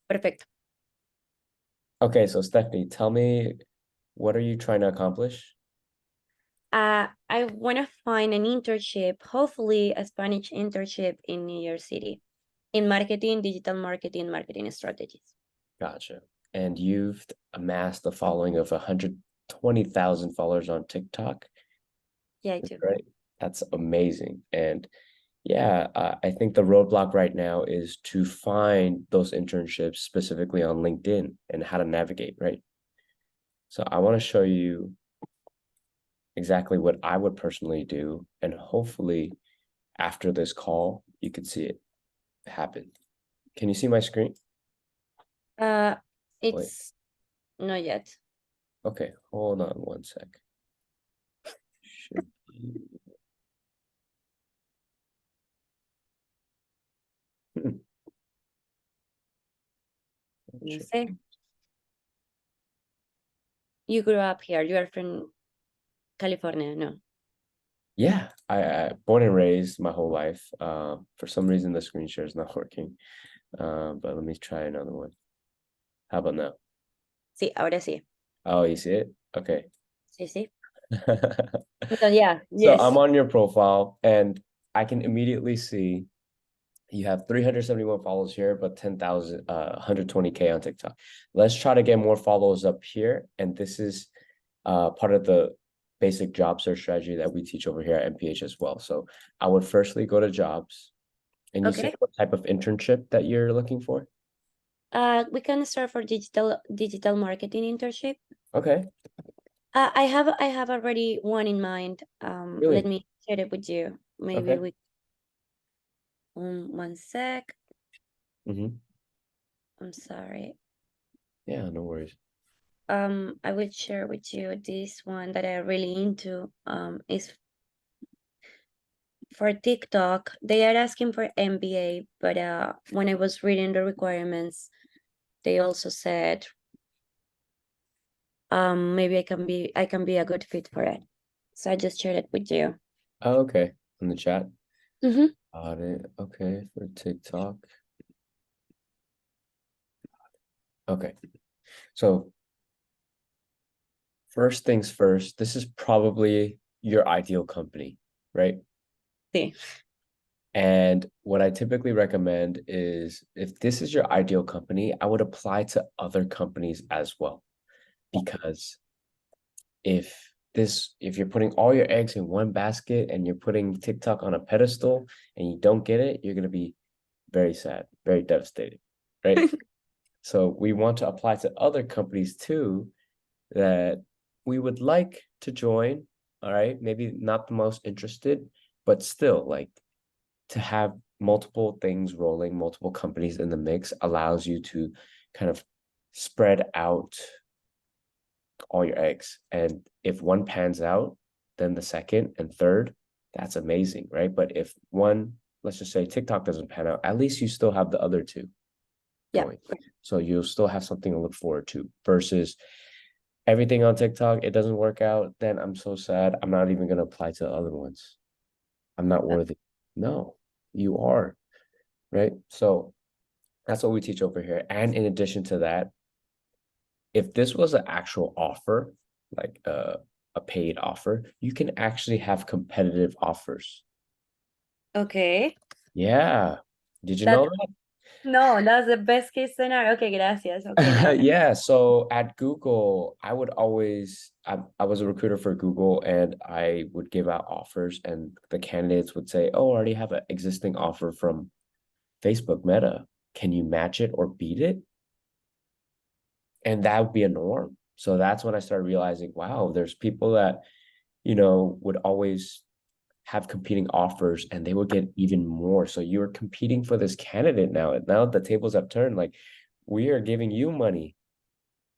Perfecto. Okay, so Stephanie, tell me, what are you trying to accomplish? I want to find an internship, hopefully a Spanish internship in New York City in marketing, digital marketing, marketing strategies. Gotcha. And you've amassed a following of 120,000 followers on TikTok. Yeah, I do. Right. That's amazing. And yeah, I think the roadblock right now is to find those internships specifically on LinkedIn and how to navigate, right? So I want to show you exactly what I would personally do. And hopefully after this call, you could see it happen. Can you see my screen? Uh, Wait, it's not yet. okay, hold on one sec. Should be. Hmm, No check. sé. You grew up here. You are from California, no? Yeah, I born and raised my whole life. For some reason the screen share is not working. But let me try another one. How about now? Sí, ahora sí. Oh, you see it? Okay. Sí, sí. So yeah, So I'm yes. on your profile and I can immediately see you have 371 followers here, but 10,000, 120K on TikTok. Let's try to get more followers up here. And this is part of the basic job search strategy that we teach over here at MPH as well. So I would firstly go to jobs, and you said Okay. what type of internship that you're looking for? We can start for digital marketing internship. Okay, I have already one in mind. Let really? me share it with you. Maybe Okay. we one sec. Mm-hmm. I'm sorry. Yeah, no worries. I will share with you this one that I'm really into. Is for TikTok. They are asking for MBA, but when I was reading the requirements, they also said maybe I can be a good fit for it. So I just shared it with you. Oh, okay. In the chat. Mm-hmm. Got it. Okay, for TikTok. Okay. So first things first, this is probably your ideal company, right? Sí. And what I typically recommend is if this is your ideal company, I would apply to other companies as well. Because if you're putting all your eggs in one basket and you're putting TikTok on a pedestal and you don't get it, you're gonna be very sad, very devastated, right? So we want to apply to other companies too that we would like to join. All right, maybe not the most interested, but still like to have multiple things rolling, multiple companies in the mix allows you to kind of spread out all your eggs. And if one pans out, then the second and third, that's amazing, right? But if one, let's just say TikTok doesn't pan out, at least you still have the other two Yeah. going. So you'll still have something to look forward to versus everything on TikTok, it doesn't work out, then I'm so sad. I'm not even going to apply to other ones. I'm not worthy. No, you are, right? So that's what we teach over here. And in addition to that, if this was an actual offer, like a paid offer, you can actually have competitive offers. Okay. Yeah. Did you That know no, that's the best case scenario. Okay, gracias. Okay, now. that? Yeah. So at Google, I would always, I was a recruiter for Google and I would give out offers, and the candidates would say, oh, I already have an existing offer from Facebook Meta. Can you match it or beat it? And that would be a norm. So that's when I started realizing, wow, there's people that, would always have competing offers and they would get even more. So you're competing for this candidate now. And now the tables have turned. Like we are giving you money,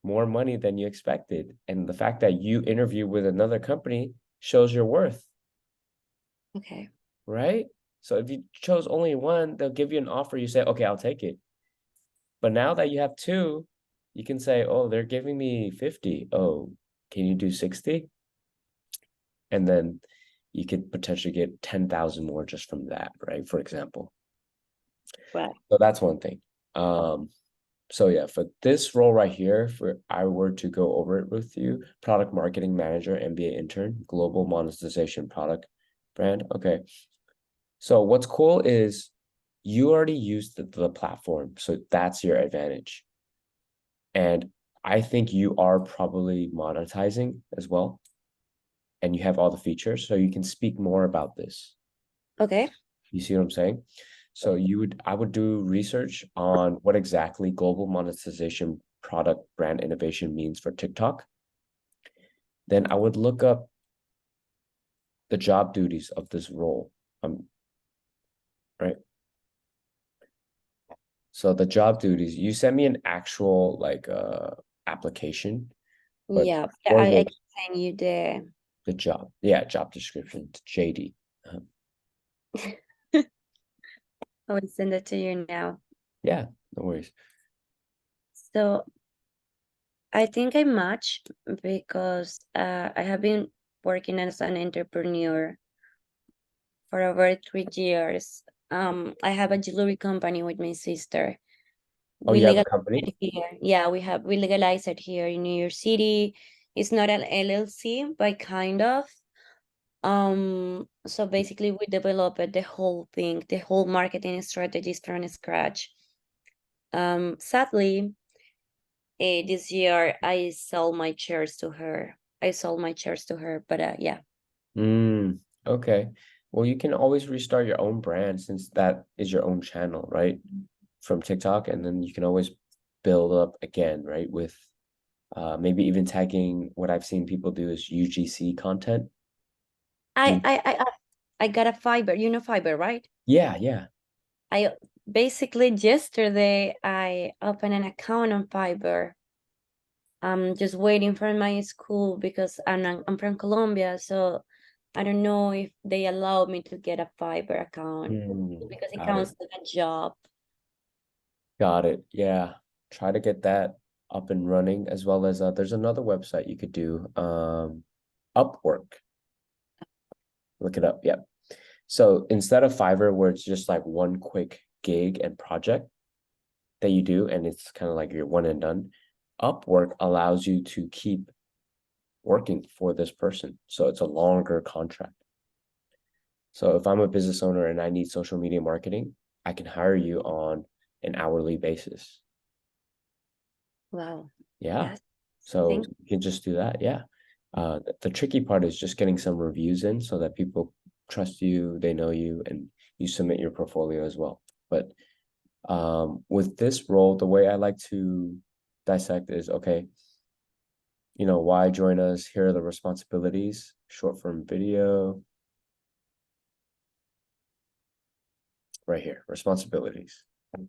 more money than you expected. And the fact that you interview with another company shows your worth, Okay. right? So if you chose only one, they'll give you an offer. You say, okay, I'll take it. But now that you have two, you can say, oh, they're giving me 50. Oh, can you do 60? And then you could potentially get 10,000 more just from that, right? For example. Well, So that's one thing. Um, So yeah, for this role right here, if I were to go over it with you, product marketing manager, MBA intern, global monetization product brand. Okay. So what's cool is you already used the platform, so that's your advantage. And I think you are probably monetizing as well, and you have all the features, so you can speak more about this. Okay. You see what I'm saying? So I would do research on what exactly global monetization product brand innovation means for TikTok. Then I would look up the job duties of this role. Right. So the job duties, you send me an actual like application, but Yeah, for I the can send you the job, yeah, job description, JD. I will send it to you now. Yeah, no worries. So I think I match because I have been working as an entrepreneur for over 3 years. I have a jewelry company with my sister. Oh, We you have a legalize company? it here. Yeah, we legalize it here in New York City. It's not an LLC, but kind of. So basically we developed the whole thing, the whole marketing strategies from scratch. Sadly, this year I sold my shares to her. I sold my shares to her, but yeah. Okay. Well, you can always restart your own brand since that is your own channel, right? From TikTok, and then you can always build up again, right? With maybe even tagging what I've seen people do is UGC content. I You, I I I I got a Fiverr. You know Fiverr, right? yeah, yeah. I basically yesterday I opened an account on Fiverr. I'm just waiting for my school because I'm from Colombia, so I don't know if they allow me to get a Fiverr account because it Got it. counts like a job. Got it. Yeah. Try to get that up and running as well as there's another website you could do. Upwork. Look it up. Yep. So instead of Fiverr, where it's just like one quick gig and project that you do, and it's kind of like your one and done, Upwork allows you to keep working for this person. So it's a longer contract. So if I'm a business owner and I need social media marketing, I can hire you on an hourly basis. Wow. Yeah. Yes. So Thank you can just do that. Yeah. The tricky part is just getting some reviews in so that people trust you, they know you, and you submit your portfolio as well. But with this role, the way I like to dissect is okay, why join us? Here are the responsibilities, short form video, right here, responsibilities. you.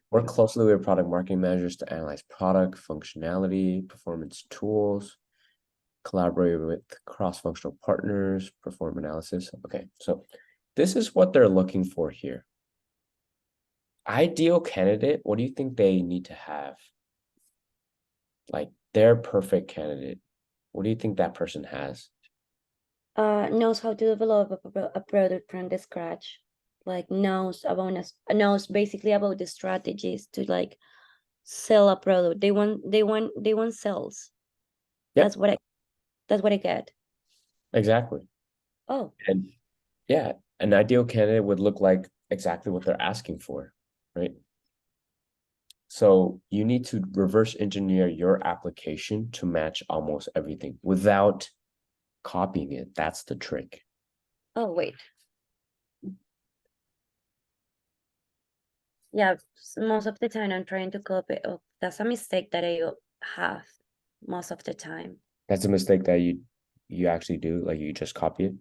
Work closely with product marketing managers to analyze product functionality, performance tools, collaborate with cross-functional partners, perform analysis. Okay, so this is what they're looking for here. Ideal candidate, what do you think they need to have? Like their perfect candidate. What do you think that person has? Knows how to develop a product from the scratch. Like knows basically about the strategies to like sell a product. They want sales. That's Yep, what I that's what I get. exactly. Oh, And yeah, an ideal candidate would look like exactly what they're asking for, right? So you need to reverse engineer your application to match almost everything without copying it. That's the trick. oh wait. Yeah, most of the time I'm trying to copy. Oh, that's a mistake that I have most of the time. That's a mistake that you actually do, like you just copy it.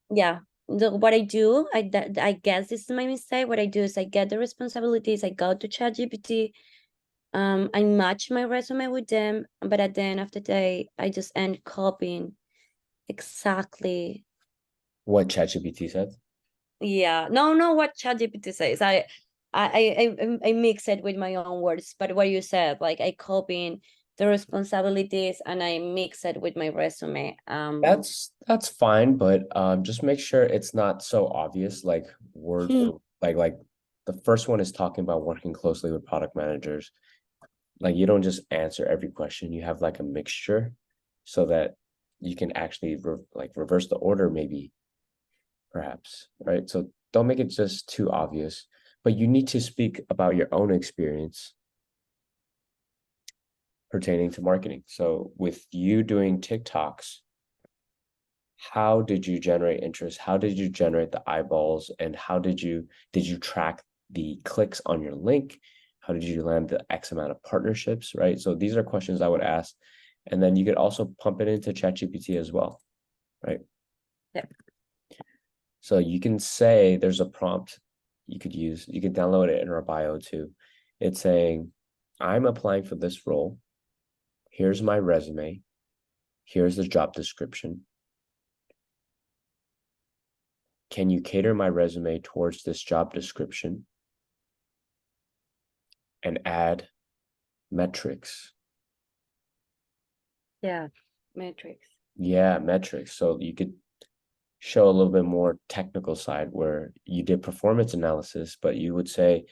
Yeah. What I do, I guess this is my mistake. What I do is I get the responsibilities, I go to ChatGPT, I match my resume with them, but at the end of the day, I just end copying exactly. What ChatGPT said. Yeah, no, what ChatGPT says. I mix it with my own words, but what you said, like I copying the responsibilities and I mix it with my resume. That's fine, but just make sure it's not so obvious, like word for like the first one is talking about working closely with product managers. Like you don't just answer every question. You have like a mixture so that you can actually reverse the order maybe, perhaps, right? So don't make it just too obvious, but you need to speak about your own experience pertaining to marketing. So with you doing TikToks, how did you generate interest? How did you generate the eyeballs? And how did you track the clicks on your link? How did you land the X amount of partnerships, right? So these are questions I would ask. And then you could also pump it into ChatGPT as well, right? Yeah. So you can say there's a prompt you could use. You can download it in our bio too. It's saying, I'm applying for this role. Here's my resume. Here's the job description. Can you cater my resume towards this job description and add metrics? Yeah, metrics. Yeah, metrics. So you could show a little bit more technical side where you did performance analysis, but you would say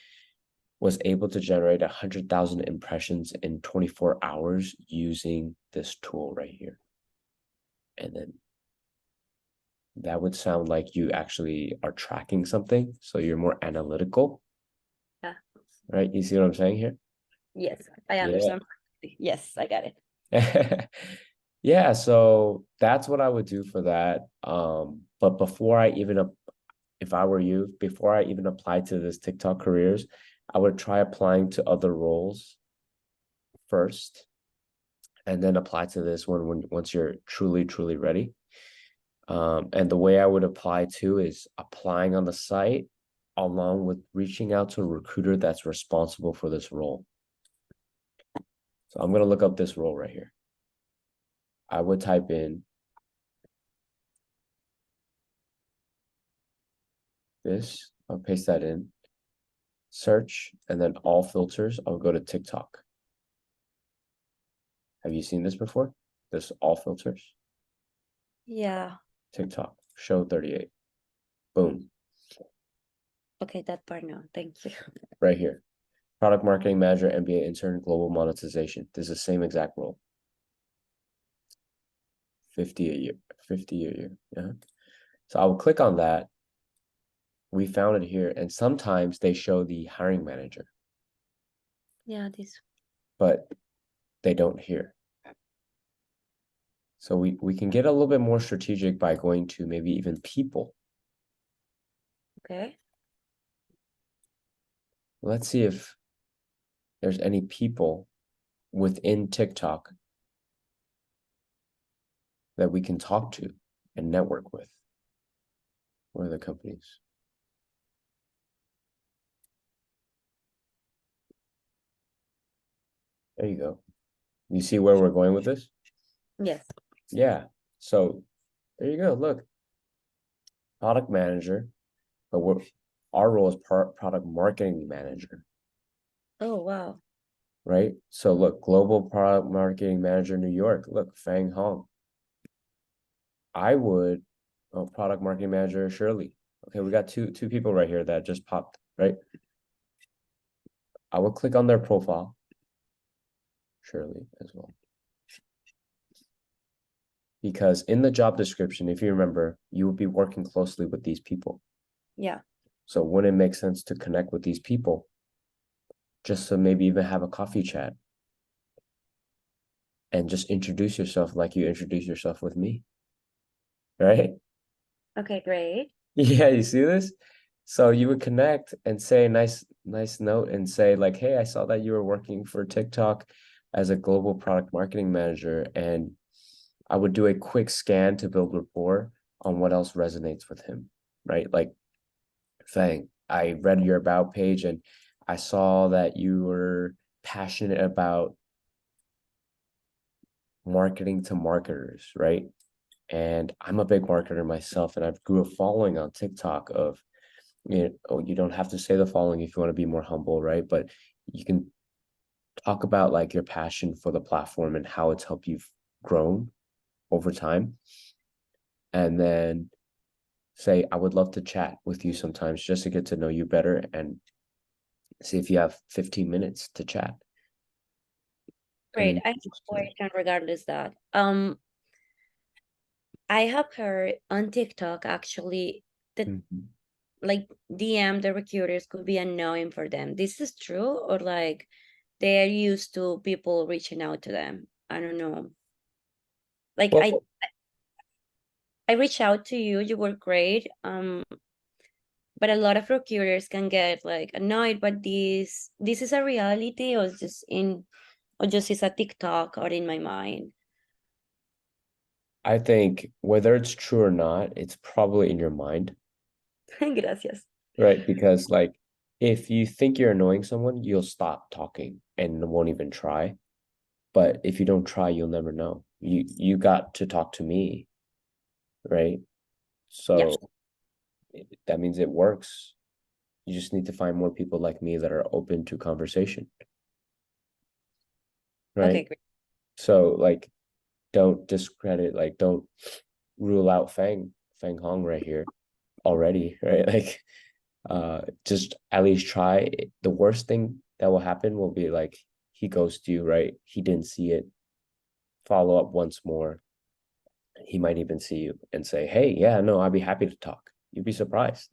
was able to generate 100,000 impressions in 24 hours using this tool right here. And then that would sound like you actually are tracking something. So you're more analytical, Yeah. right? You see what I'm saying here? Yes, I Yeah. understand. Yes, I got it. Yeah, so that's what I would do for that. But before I even, if I were you, before I even apply to this TikTok careers, I would try applying to other roles first, and then apply to this one when once you're truly ready. And the way I would apply to is applying on the site along with reaching out to a recruiter that's responsible for this role. So I'm gonna look up this role right here. I would type in this, I'll paste that in, search, and then all filters, I'll go to TikTok. Have you seen this before? This all filters? Yeah. TikTok, show 38. Boom, Okay, that part no. Thank you. right here. Product marketing manager, MBA intern, global monetization. This is the same exact role. 50 a year, 50 a year. Yeah. So I will click on that. We found it here. And sometimes they show the hiring manager, Yeah, this. but they don't here. So we can get a little bit more strategic by going to maybe even people. Okay. Let's see if there's any people within TikTok that we can talk to and network with. What are the companies? There you go. You see where we're going with this? Yes. Yeah. So there you go. Look, product manager, but our role is product marketing manager, Oh, wow. right? So look, global product marketing manager, New York. Look, Fang Hong. I would, oh, product marketing manager, Shirley. Okay, we got two people right here that just popped, right? I would click on their profile, Shirley as well. Because in the job description, if you remember, you would be working closely with these people. Yeah. So wouldn't it make sense to connect with these people just to maybe even have a coffee chat and just introduce yourself like you introduce yourself with me, right? Okay, great. Yeah, you see this? So you would connect and say a nice note and say like, hey, I saw that you were working for TikTok as a global product marketing manager, and I would do a quick scan to build rapport on what else resonates with him, right? Like, Fang, I read your about page and I saw that you were passionate about marketing to marketers, right? And I'm a big marketer myself, and I've grew a following on TikTok of, you don't have to say the following if you want to be more humble, right? But you can talk about like your passion for the platform and how it's helped you've grown over time. And then say, I would love to chat with you sometimes just to get to know you better and see if you have 15 minutes to chat. and Great. then I have a question regardless that. I have heard on TikTok actually that Mhm. like DM the recruiters could be annoying for them. This is true, or like they are used to people reaching out to them. I don't know. Like Well, I reach out to you, you were great. But a lot of recruiters can get like annoyed, but this is a reality or just is a TikTok or in my mind. I think whether it's true or not, it's probably in your mind, Gracias. right? Because like if you think you're annoying someone, you'll stop talking and won't even try. But if you don't try, you'll never know. You got to talk to me, right? Yeah. So that means it works. You just need to find more people like me that are open to conversation, Okay, right? great. So like don't discredit, like don't rule out Fang Hong right here already, right? Like just at least try. The worst thing that will happen will be like he goes to you, right? He didn't see it. Follow up once more. He might even see you and say, hey, yeah, no, I'd be happy to talk. You'd be surprised.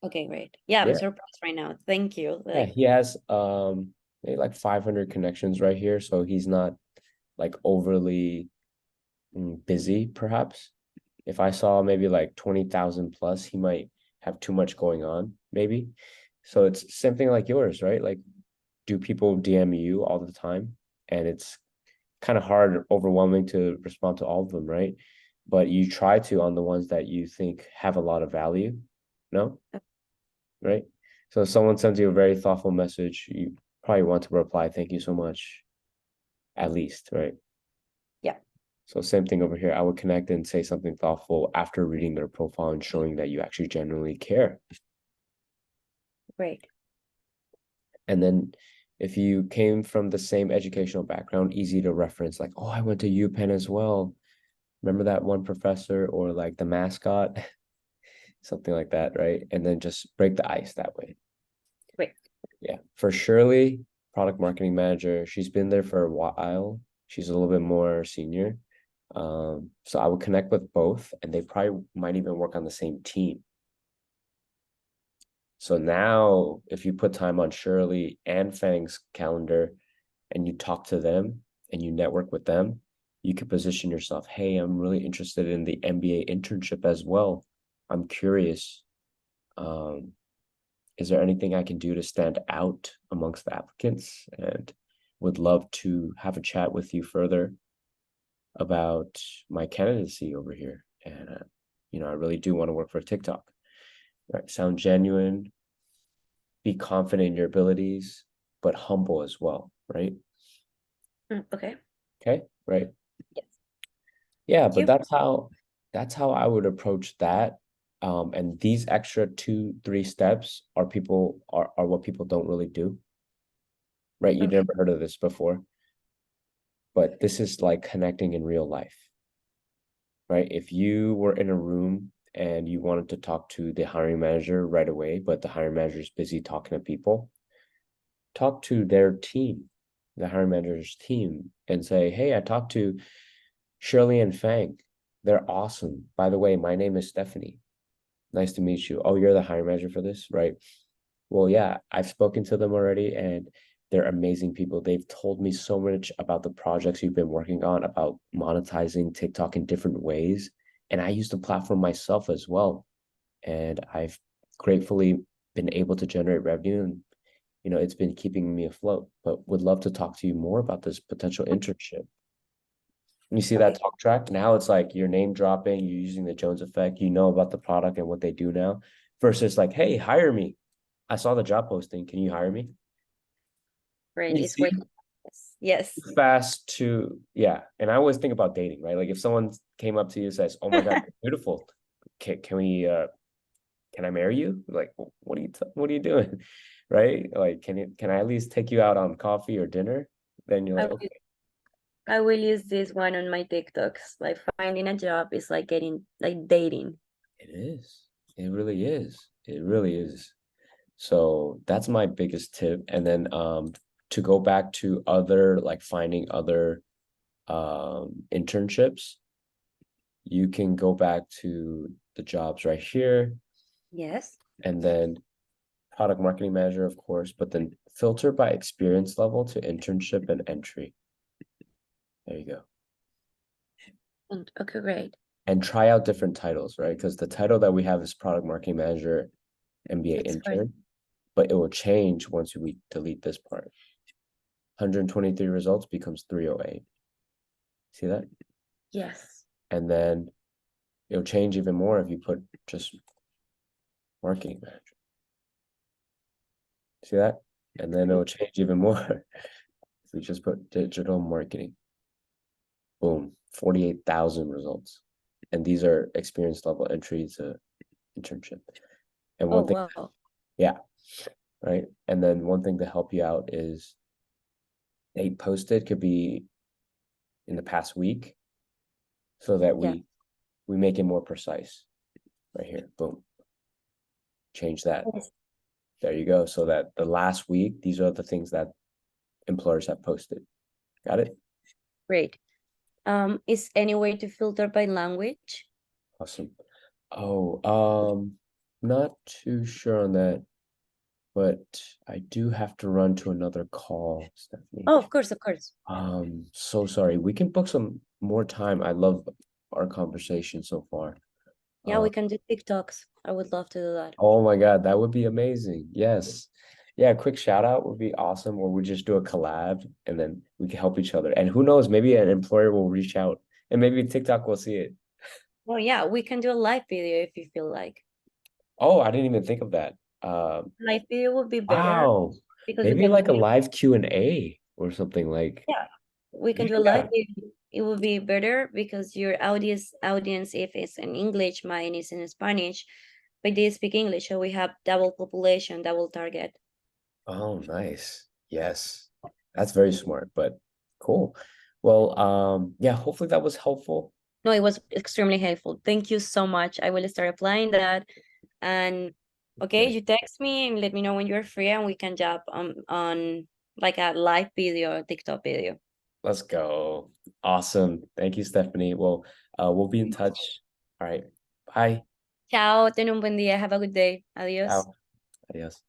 Okay, great. Yeah, I'm Yeah. surprised right now. Thank you. Yeah, Like, he has maybe like 500 connections right here. So he's not like overly busy, perhaps. If I saw maybe like 20,000 plus, he might have too much going on, maybe. So it's something like yours, right? Like, do people DM you all the time? And it's kind of hard, overwhelming to respond to all of them, right? But you try to on the ones that you think have a lot of value, no? Right? So if someone sends you a very thoughtful message, you probably want to reply, thank you so much, at least, right? yeah, So same thing over here. I would connect and say something thoughtful after reading their profile and showing that you actually genuinely care. great. And then if you came from the same educational background, easy to reference, like, oh, I went to UPenn as well. Remember that one professor or like the mascot, something like that, right? And then just break the ice that way. Great. Yeah. For Shirley, product marketing manager, she's been there for a while. She's a little bit more senior. So I would connect with both, and they probably might even work on the same team. So now, if you put time on Shirley and Fang's calendar and you talk to them and you network with them, you could position yourself, hey, I'm really interested in the MBA internship as well. I'm curious. Um, is there anything I can do to stand out amongst the applicants? And would love to have a chat with you further about my candidacy over here. And, I really do want to work for TikTok. Right? Sound genuine, be confident in your abilities, but humble as well, right? Okay. Okay, right. Yes. Yeah, Thank but you. that's how I would approach that. And these extra 2, 3 steps are what people don't really do, right? You Okay. never heard of this before, but this is like connecting in real life, right? If you were in a room and you wanted to talk to the hiring manager right away, but the hiring manager is busy talking to people, talk to their team, the hiring manager's team, and say, hey, I talked to Shirley and Fang. They're awesome. By the way, my name is Steffany. Nice to meet you. Oh, you're the hiring manager for this, right? Well, yeah, I've spoken to them already and they're amazing people. They've told me so much about the projects you've been working on, about monetizing TikTok in different ways. And I use the platform myself as well. And I've gratefully been able to generate revenue and it's been keeping me afloat, but would love to talk to you more about this potential internship. You see that Okay. talk track? Now it's like you're name dropping, you're using the Jones effect, you know about the product and what they do now, versus like, hey, hire me. I saw the job posting. Can you hire me? Great. You It's see, great. Yes. Yes. fast to, yeah. And I always think about dating, right? Like if someone came up to you and says, oh my God, you're beautiful. Can we can I marry you? Like, what are you doing? Right? Like, can I at least take you out on coffee or dinner? Then you're I like, will, okay, I will use this one on my TikToks. Like finding a job is like getting like dating. it is. It really is. It really is. So that's my biggest tip. And then to go back to other, like finding other internships, you can go back to the jobs right here, Yes. and then product marketing manager, of course, but then filter by experience level to internship and entry. There you go. And okay, great. And try out different titles, right? Because the title that we have is product marketing manager, MBA That's great. intern, but it will change once we delete this part. 123 results becomes 308. See that? Yes. And then it'll change even more if you put just marketing manager. See that? And then it'll change even more if we just put digital marketing. Boom, 48,000 results. And these are experience level entry to internship. And Oh, one thing, wow. yeah, right. And then one thing to help you out is date posted could be in the past week, so that Yeah. we make it more precise. Right here, boom, change that. Yes. There you go. So that the last week, these are the things that employers have posted. Got it? Great. Is any way to filter by language? Awesome. Oh, not too sure on that, but I do have to run to another call, Steffany. Oh, of course, of course. So sorry. We can book some more time. I love our conversation so far. Yeah, we can do TikToks. I would love to do that. Oh my God, that would be amazing. Yes. Yeah, a quick shout out would be awesome, or we just do a collab and then we can help each other. And who knows, maybe an employer will reach out and maybe TikTok will see it. Oh, yeah, we can do a live video if you feel like. Oh, I didn't even think of that. Live video would be better Wow. because we Maybe can like a see. live Q&A or something like. Yeah, we can do a Yeah. live video. It would be better because your audience, if it's in English, mine is in Spanish, but they speak English, so we have double population, double target. Oh, nice. Yes. That's very smart, but cool. Well, yeah, hopefully that was helpful. No, it was extremely helpful. Thank you so much. I will start applying that. And okay, Yeah, you text me and let me know when you're free and we can jump on like a live video, TikTok video. let's go. Awesome. Thank you, Stephanie. Well, we'll be in touch. All right. Bye. Chao, ten un buen día. Have a good day. Adiós. Ciao. Adios.